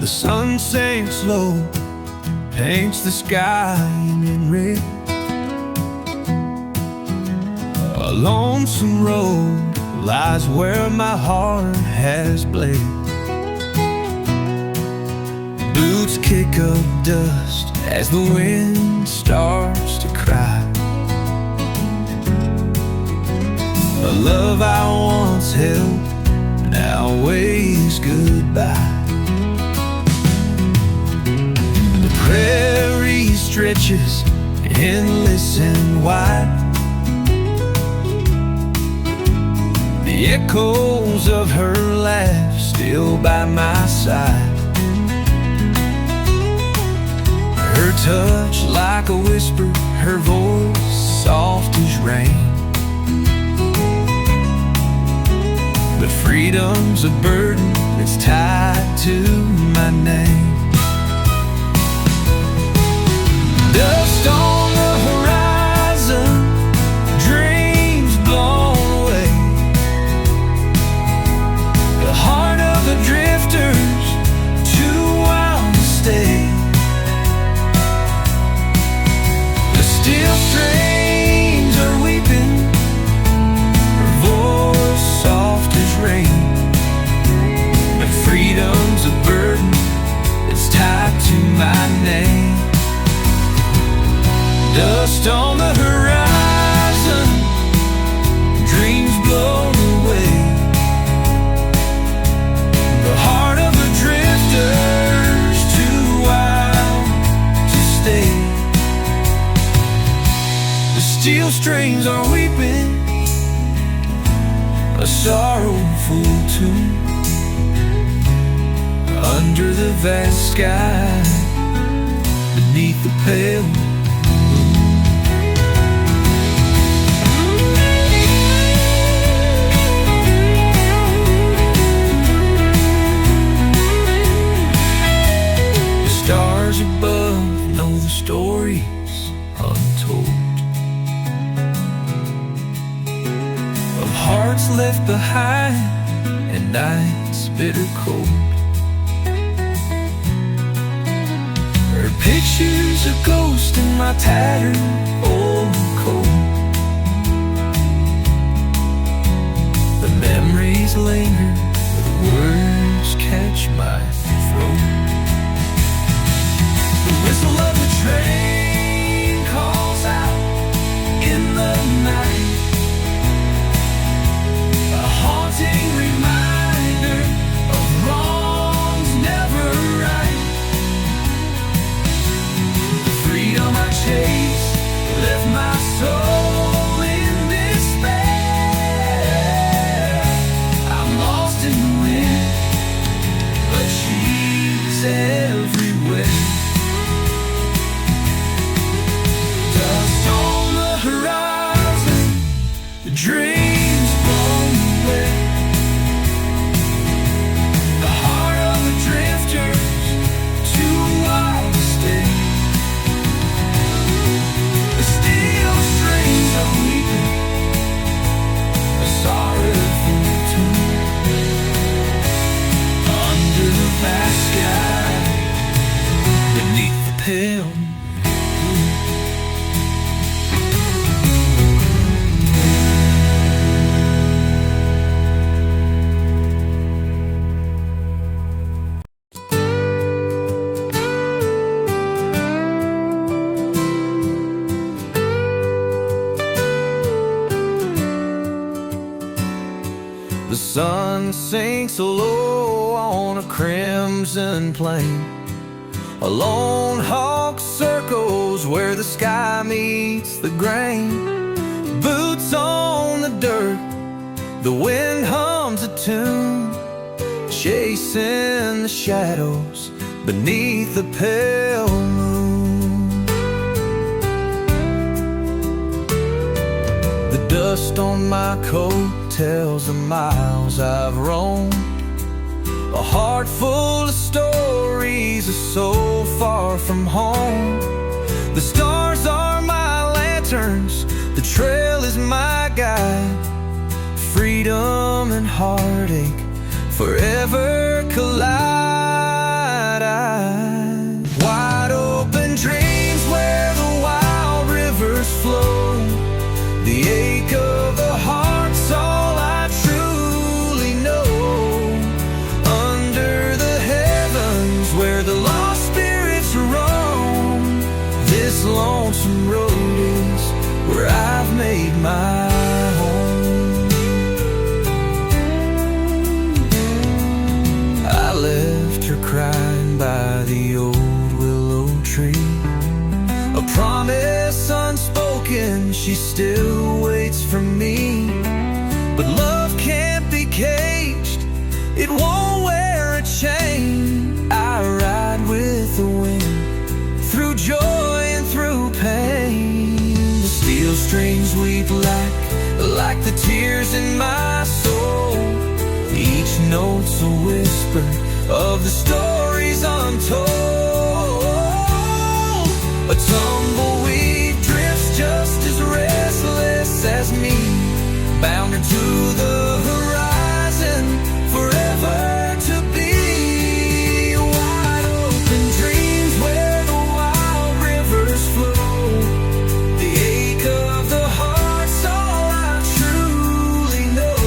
The sun sinks low, paints the sky in red. A lonesome road lies where my heart has bled. Boots kick up dust as the wind starts to cry. A love I once held now waves goodbye. The prairie stretches endless and wide. The echoes of her laugh still by my side. Her touch like a whisper, her voice soft as rain. But freedom's a burden that's tied to my name. Dust on the horizon, dreams blown away. The heart of the drifter's too wild to stay. The steel strings are weeping, her voice soft as rain. But freedom's a burden that's tied to my name. Dust on the horizon, dreams blown away. The heart of a drifter's too wild to stay. The steel strings are weeping, a sorrowful tune. Under the vast sky, beneath the pale above know the stories untold of hearts left behind and nights bitter cold. Her picture's a ghost in my tattered old coat. The memories linger, the words catch my throat. The whistle of the train calls out in the night, a haunting reminder of wrongs never right. The freedom I chased left my soul in despair. I'm lost in the wind, but she's everywhere. Dreams blown away. The heart of a drifter's too wild to stay. The steel strings are weeping, a sorrowful tune. Under the vast sky, beneath the pale The sun sinks low on a crimson plain. A lone hawk circles where the sky meets the grain. Boots on the dirt, the wind hums a tune, chasing the shadows beneath the pale moon. The dust on my coat tells the miles I've roamed. A heart full of stories are so far from home. The stars are my lanterns, the trail is my guide. Freedom and heartache forever collide. where I've made my home. I left her crying by the old willow tree, a promise unspoken, she still waits for me. But love can't be caged, it won't wear a chain. I ride with the wind, through joy and through pain. The steel strings weep like the tears in my soul. Each note's a whisper of the stories untold. A tumbleweed drifts just as restless as me, bound her to the horizon, forever to be. Wide open dreams where the wild rivers flow. The ache of the heart's all I truly know.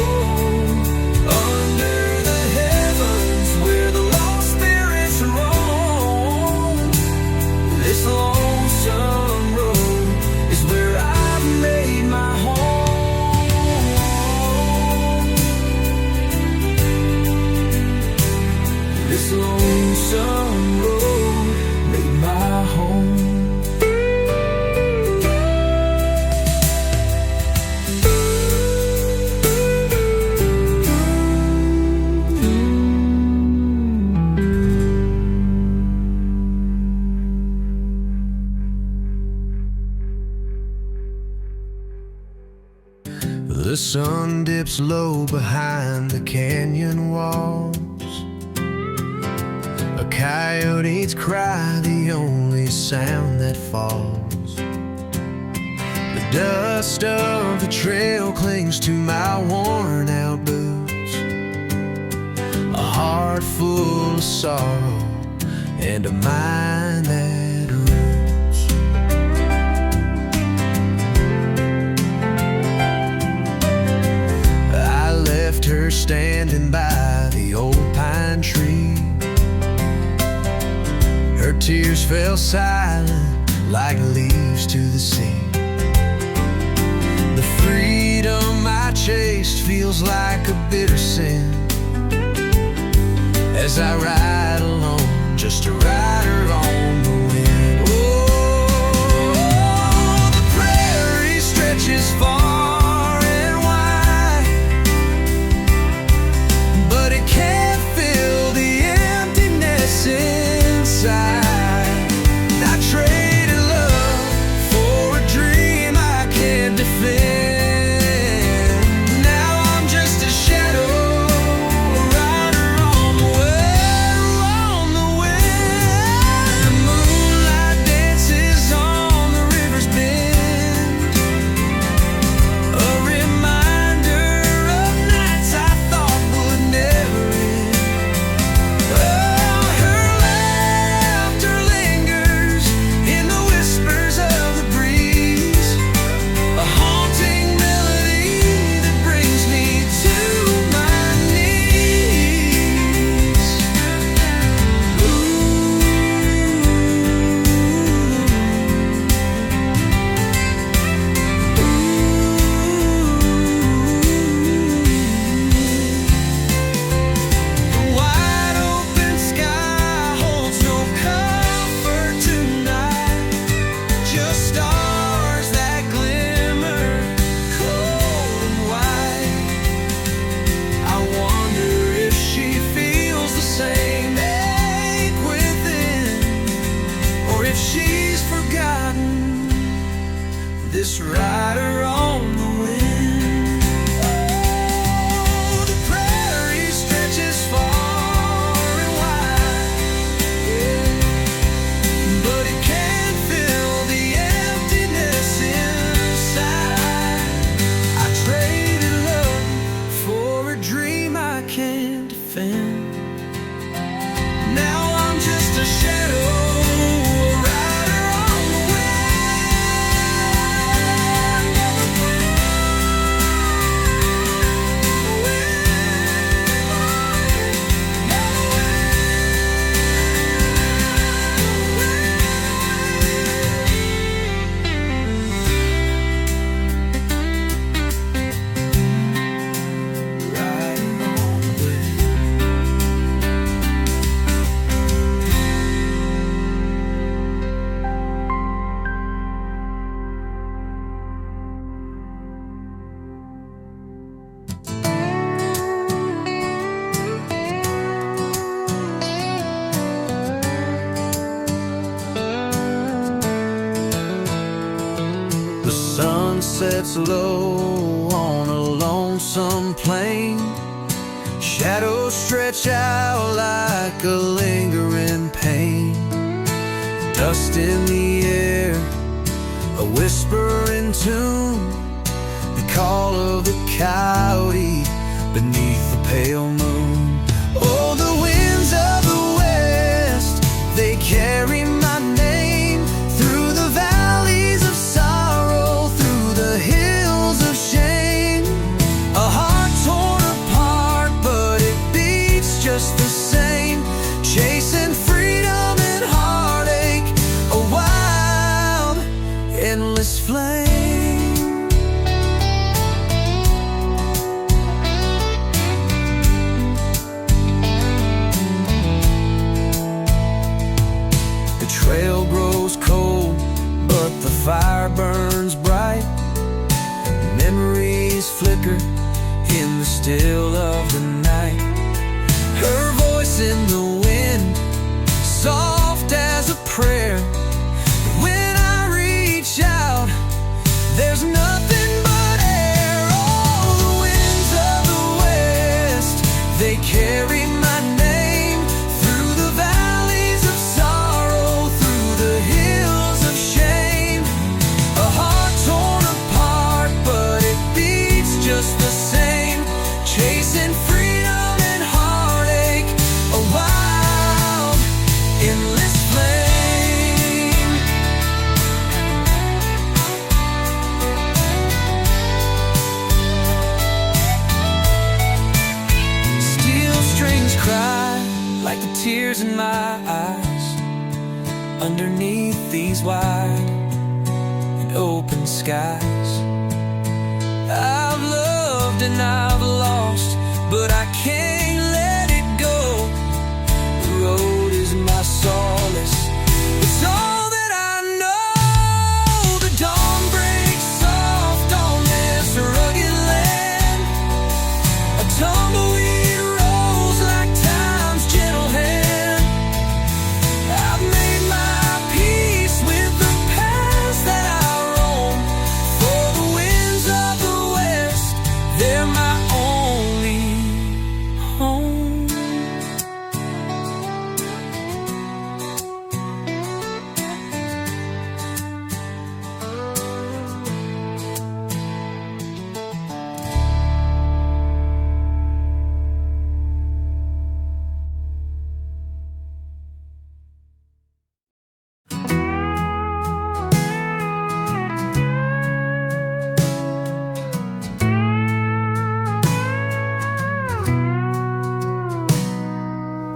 Under the heavens where the lost spirits roam. This lonesome road is where I've made my home. This lonesome road made my home. The sun dips low behind the canyon walls. A coyote's cry, the only sound that falls. The dust of the trail clings to my worn out boots. A heart full of sorrow and a mind that roots. I left her standing by the old pine tree. Her tears fell silent like leaves to the sea. The freedom I chased feels like a bitter sin, as I ride alone, just a rider on the wind. Oh, the prairie stretches far and wide, but it can't fill the emptiness inside. I traded love for a dream I can't defend. Now I'm just a shadow, a rider on the wind. The moonlight dances on the river's bend, a reminder of nights I thought would never end. Oh, her laughter lingers in the whispers of the breeze, a haunting melody that brings me to my knees. The wide open sky holds no comfort tonight, just stars that glimmer cold and white. I wonder if she feels the same ache within, or if she's forgotten this rider on the wind. Oh, the prairie stretches far and wide, but it can't fill the emptiness inside. I traded love for a dream I can't defend. Now I'm just a shadow, a rider on the wind. sets low on a lonesome plain. Shadows stretch out like a lingering pain. Dust in the air, a whisper in tune, the call of the coyote beneath the pale moon. Oh, the winds of the west, they carry my name through the valleys of sorrow, through the hills of shame. A heart torn apart, but it beats just the same, chasing freedom and heartache, a wild, endless flame. Trail grows cold, but the fire burns bright. Memories flicker in the still of the night. Her voice in the wind, soft as a prayer. When I reach out, there's nothing but air. Oh, the winds of the west, they carry my name through the valleys of sorrow, through the hills of shame. A heart torn apart, but it beats just the same, chasing freedom and heartache, a wild, endless flame. Steel strings cry like the tears in my eyes underneath these wide and open skies. I've loved and I've lost, but I can't let it go. The road is my solace, it's all that I know. The dawn breaks soft on this rugged land. A tumbleweed rolls like time's gentle hand. I've made my peace with the past that I roam, for the winds of the west, they're my only home.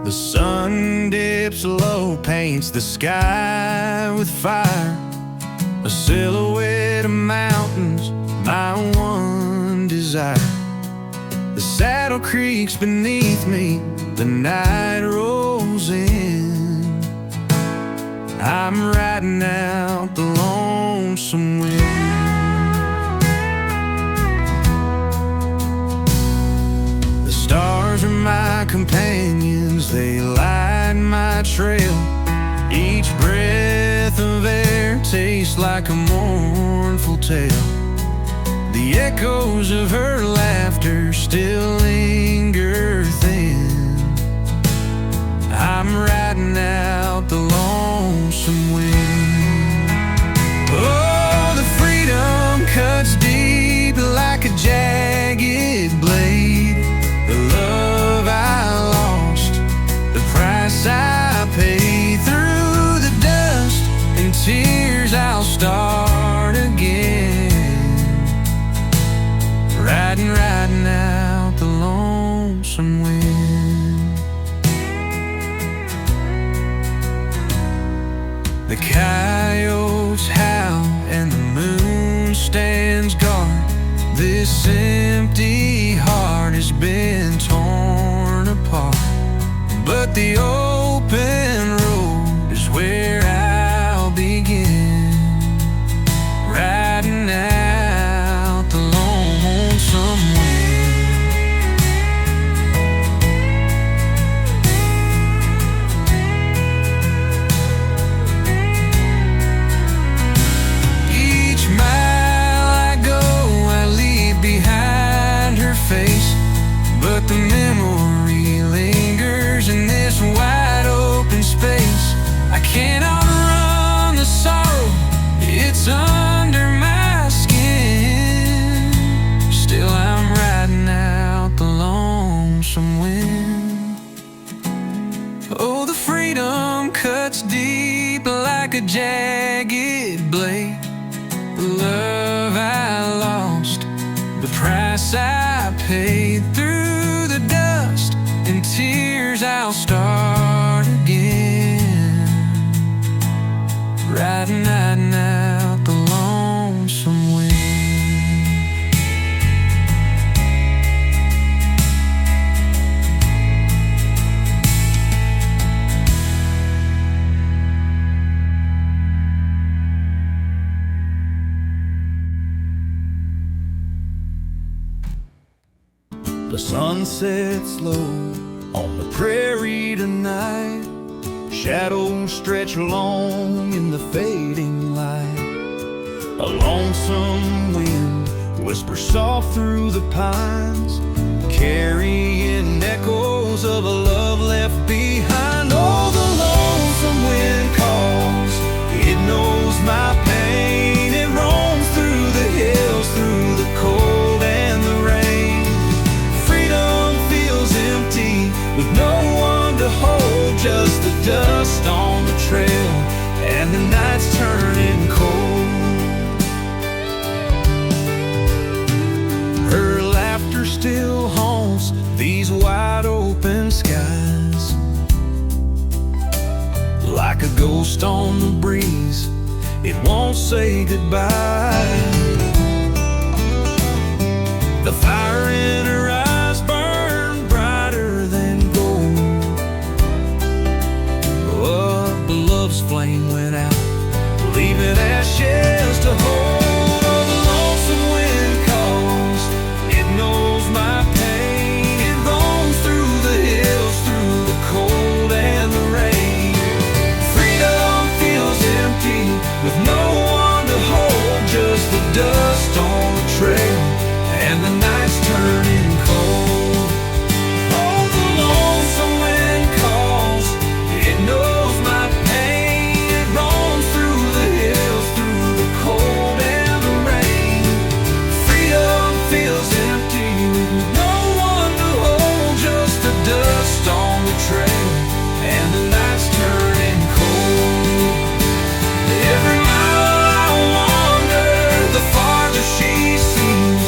The sun dips low, paints the sky with fire. A silhouette of mountains, my one desire. The saddle creaks beneath me, the night rolls in. I'm riding out the lonesome wind. The stars are my companions, they light my trail. Each breath of air tastes like a mournful tale. The echoes of her laughter still linger thin. I'm riding out the lonesome wind. Oh, the freedom cuts deep like a jagged blade. The love I lost, the price I paid. Through the dust and tears I'll start again. Riding out the lonesome wind. The coyotes howl and the moon stands guard. This empty heart has been torn apart, but the open road is where I'll begin. Riding out the lonesome wind. Each mile I go freedom cuts deep like a jagged blade. The love I lost, the price I paid. Through the dust and tears I'll start again, riding out the lonesome wind. The sun sets low on the prairie tonight. Shadows stretch long in the fading light. A lonesome wind whispers soft through the pines, carrying echoes of a love left behind. Oh, the lonesome wind calls, it knows my pain. It roams through the hills, through the cold and the rain. Freedom feels empty with no one to hold, just the dust on the trail and the nights turning cold. Her laughter still haunts these wide open skies, like a ghost on the breeze, it won't say goodbye. The fire in her eyes burn brighter than gold, but the love's flame went out, leaving ashes to hold. Oh, the lonesome wind calls, it knows my pain. It roams through the hills, through the cold and the rain. Freedom feels empty with no one to hold, just the dust on the trail and the nights turning cold. Oh, the lonesome wind calls, it knows my pain. It roams through the hills, through the cold and the rain. Freedom feels empty with no one to hold, just the dust on the trail and the nights turning cold. Every mile I wander, the farther she seems.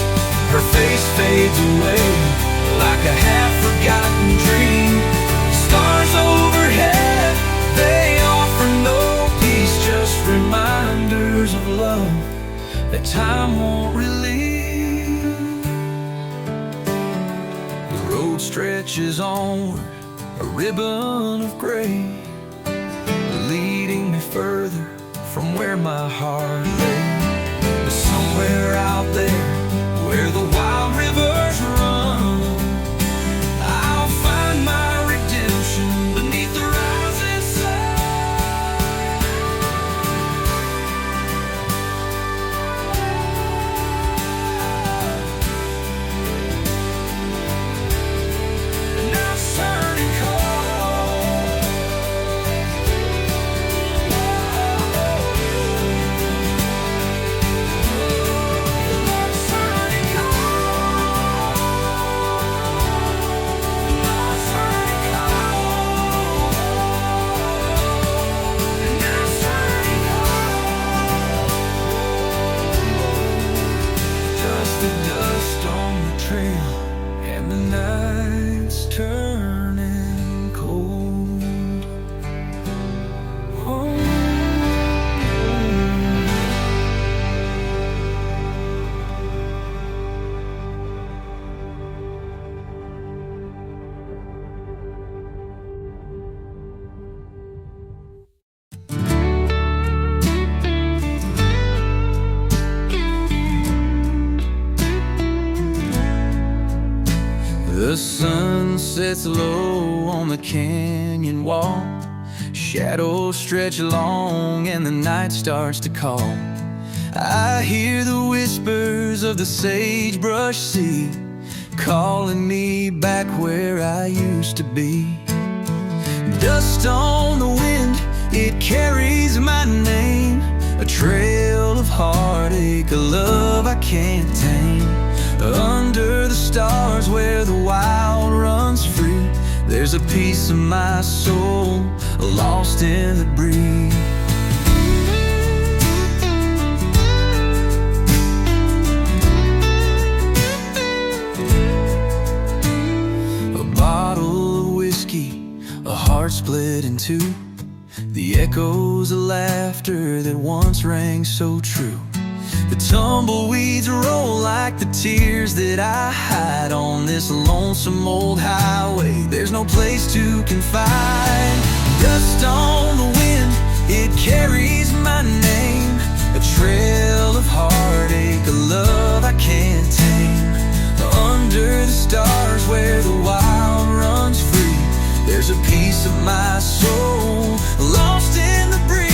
Her face fades away like a half-forgotten dream. Stars overhead, they offer no peace, just reminders of love that time won't relieve. The road stretches onward, a ribbon of gray, leading me further from where my heart lay. But somewhere out there, where the wild rivers run, I'll find my redemption beneath the rising sun. And now it's turning cold. The dust on the trail and the nights turning cold. Oh. The sun sets low on the canyon wall. Shadows stretch long and the night starts to call. I hear the whispers of the sagebrush sea, calling me back where I used to be. Dust on the wind, it carries my name, a trail of heartache, a love I can't tame. Under the stars where the wild runs free, there's a piece of my soul lost in the breeze. A bottle of whiskey, a heart split in two, the echoes of laughter that once rang so true. The tumbleweeds roll like the tears that I hide on this lonesome old highway. There's no place to confide. Dust on the wind, it carries my name. A trail of heartache, a love I can't tame. Under the stars where the wild runs free, there's a piece of my soul lost in the breeze.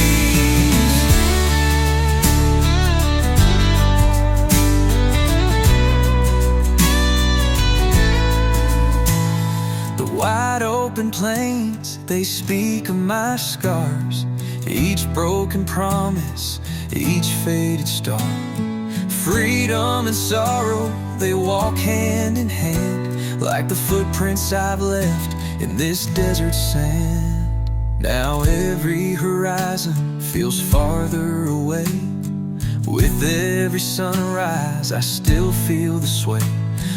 Wide open plains, they speak of my scars, each broken promise, each faded star. Freedom and sorrow, they walk hand in hand, like the footprints I've left in this desert sand. Now every horizon feels farther away. With every sunrise, I still feel the sway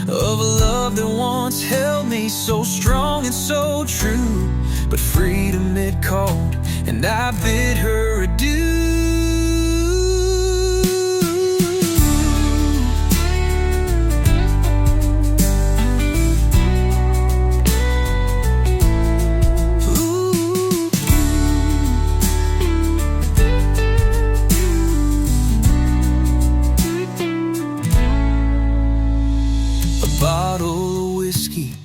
of a love that once held me so strong and so true. But freedom it called, and I bid her adieu. Bottle of whiskey,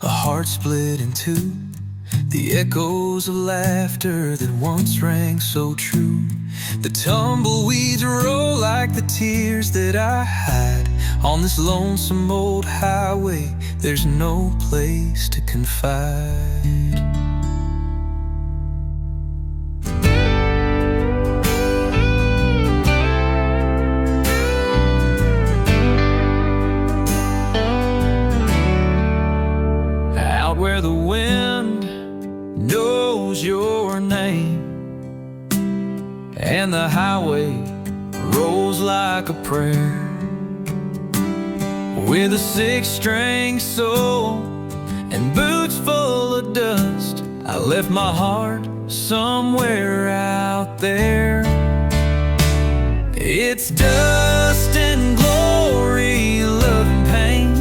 a heart split in two, the echoes of laughter that once rang so true. The tumbleweeds roll like the tears that I hide on this lonesome old highway. There's no place to confide. Where the wind knows your name and the highway rolls like a prayer. With a six-string soul and boots full of dust, I left my heart somewhere out there. It's dust and glory, love and pain,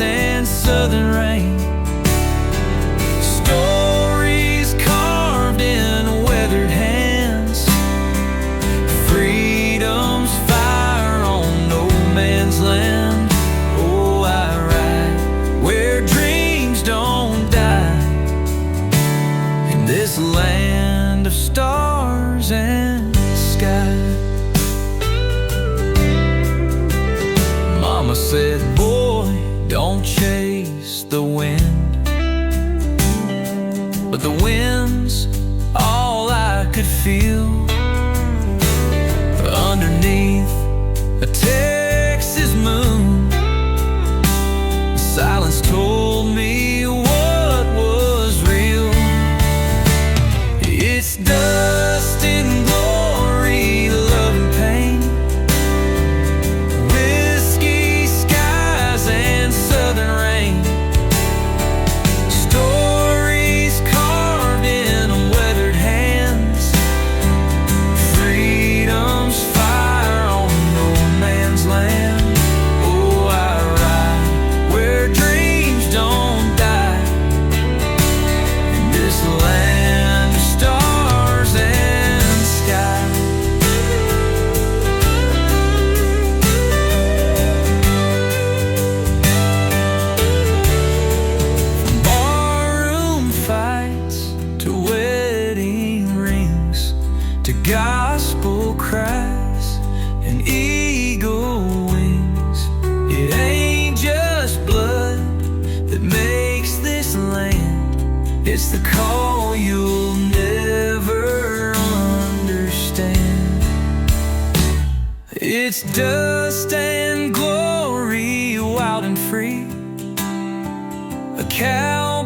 and southern rain, stories carved in weathered hands, freedom's fire on no man's land. Oh, I ride where dreams don't die, in this land of stars and sky. Mama said, boy, don't chase the wind, but the wind's all I could feel underneath a Texas moon. Silence told me what was real. It's dust and glory, love and pain, whiskey skies and southern rain, stories carved in weathered hands, freedom's fire on no man's land. Oh, I ride where dreams don't die, in this land of stars and sky. Barroom fights to wedding rings, to gospel cries and eagle wings. It ain't just blood that makes this land, it's the call you'll never understand. It's dust and glory, wild and free, a cow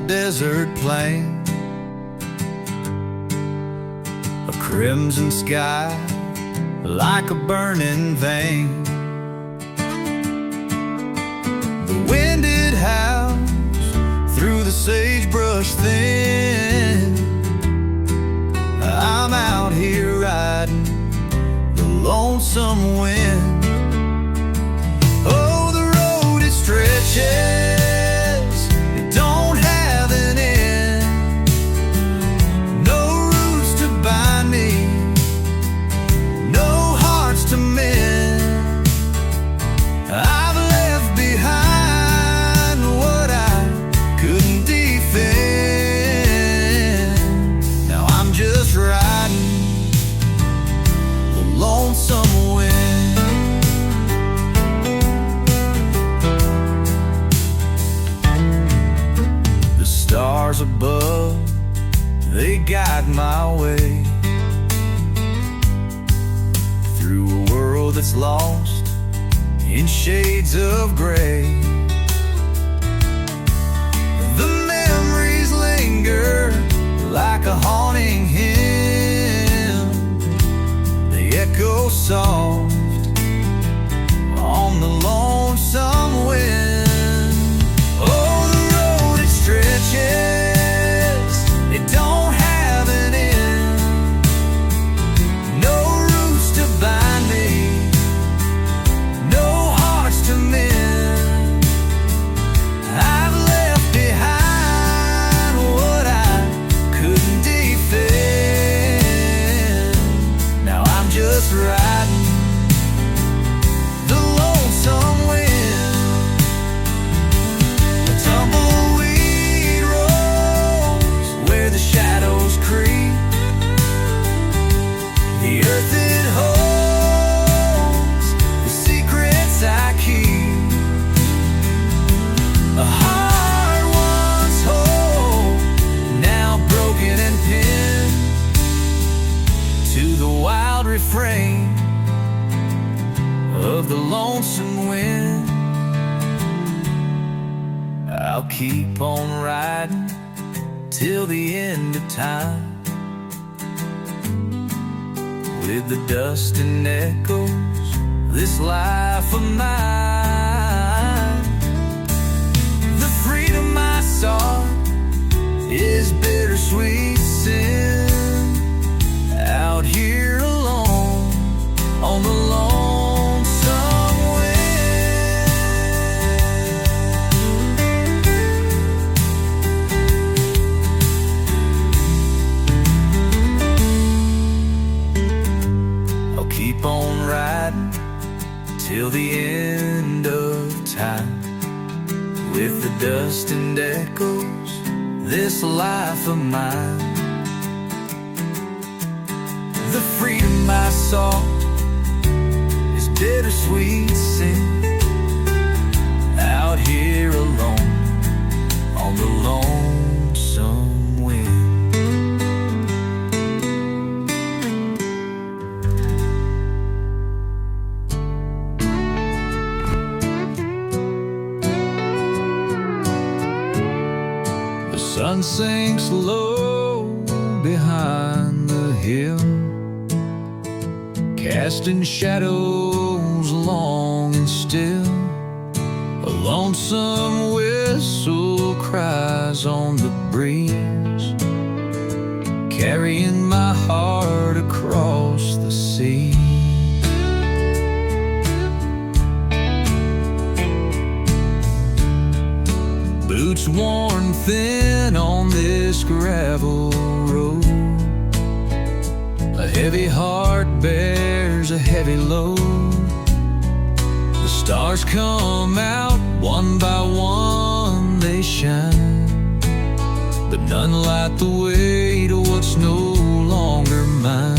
desert plain, a crimson sky like a burning vein. The wind it howls through the sagebrush thin. I'm out here riding the lonesome wind. Oh, the road it stretches, it don't have an end. No roots to bind me, no hearts to mend. I've left behind what I couldn't defend. Now I'm just riding the lonesome wind. The stars above, they guide my way through a world that's lost in shades of gray. The memories linger like a haunting hymn. They echo soft on the lonesome wind. Oh, the road it stretches, it don't have an end. No roots to bind me, no hearts to mend. I've left behind what I couldn't defend. Now I'm just riding the lonesome wind. A tumbleweed rolls where the shadows creep. The earth it holds the secrets I keep. A heart once whole, now broken and pinned to the wild refrain of the lonesome wind. I'll keep on riding till the end of time, with the dust and echoes, this life of mine. The freedom I sought is bittersweet sin. Out here alone on the lonesome wind. I'll keep on riding till the end of time, with the dust and echoes, this life of mine. The freedom I sought is bittersweet sin. Out here alone on the lonesome wind. The sun sinks low behind the hill, casting shadows long and still. A lonesome whistle cries on the breeze, carrying my heart across the sea. Boots worn thin on this gravel road, a heavy heart bears a heavy load. The stars come out one by one, they shine, but none light the way to what's no longer mine.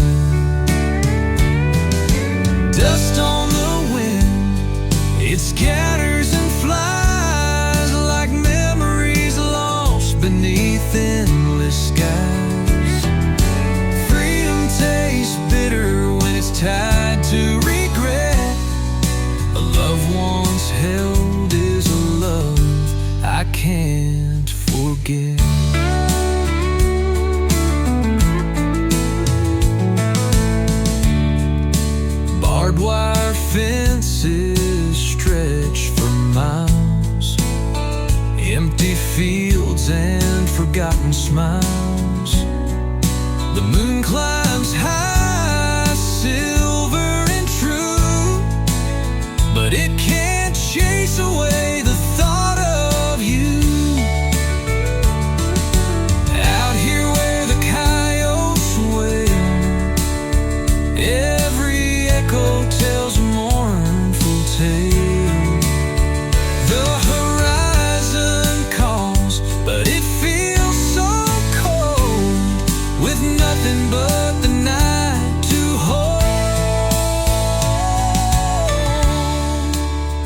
Dust on the wind, it scatters and flies like memories lost beneath endless skies. Freedom tastes bitter when it's tied to regret. A love once held is a love I can't forget. forgotten smiles. The moon climbs high, silver and true, but it can't chase away the thought of you. Out here where the coyotes wail, every echo tells a mournful tale. The horizon calls, but it feels so cold, with nothing but the night to hold.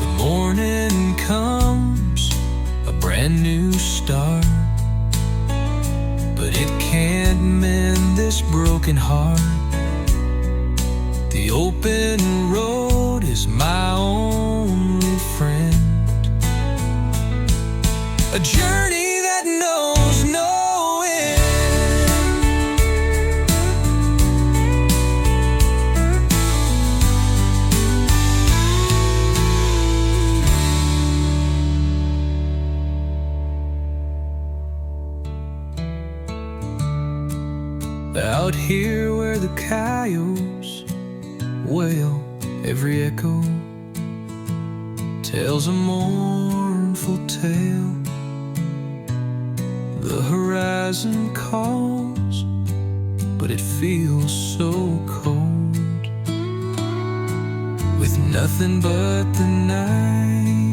The morning comes, a brand new start, but it can't mend this broken heart. The open road is my only friend, a journey that knows no end. Out here where the coyotes wail, every echo tells a mournful tale. The horizon calls, but it feels so cold, with nothing but the night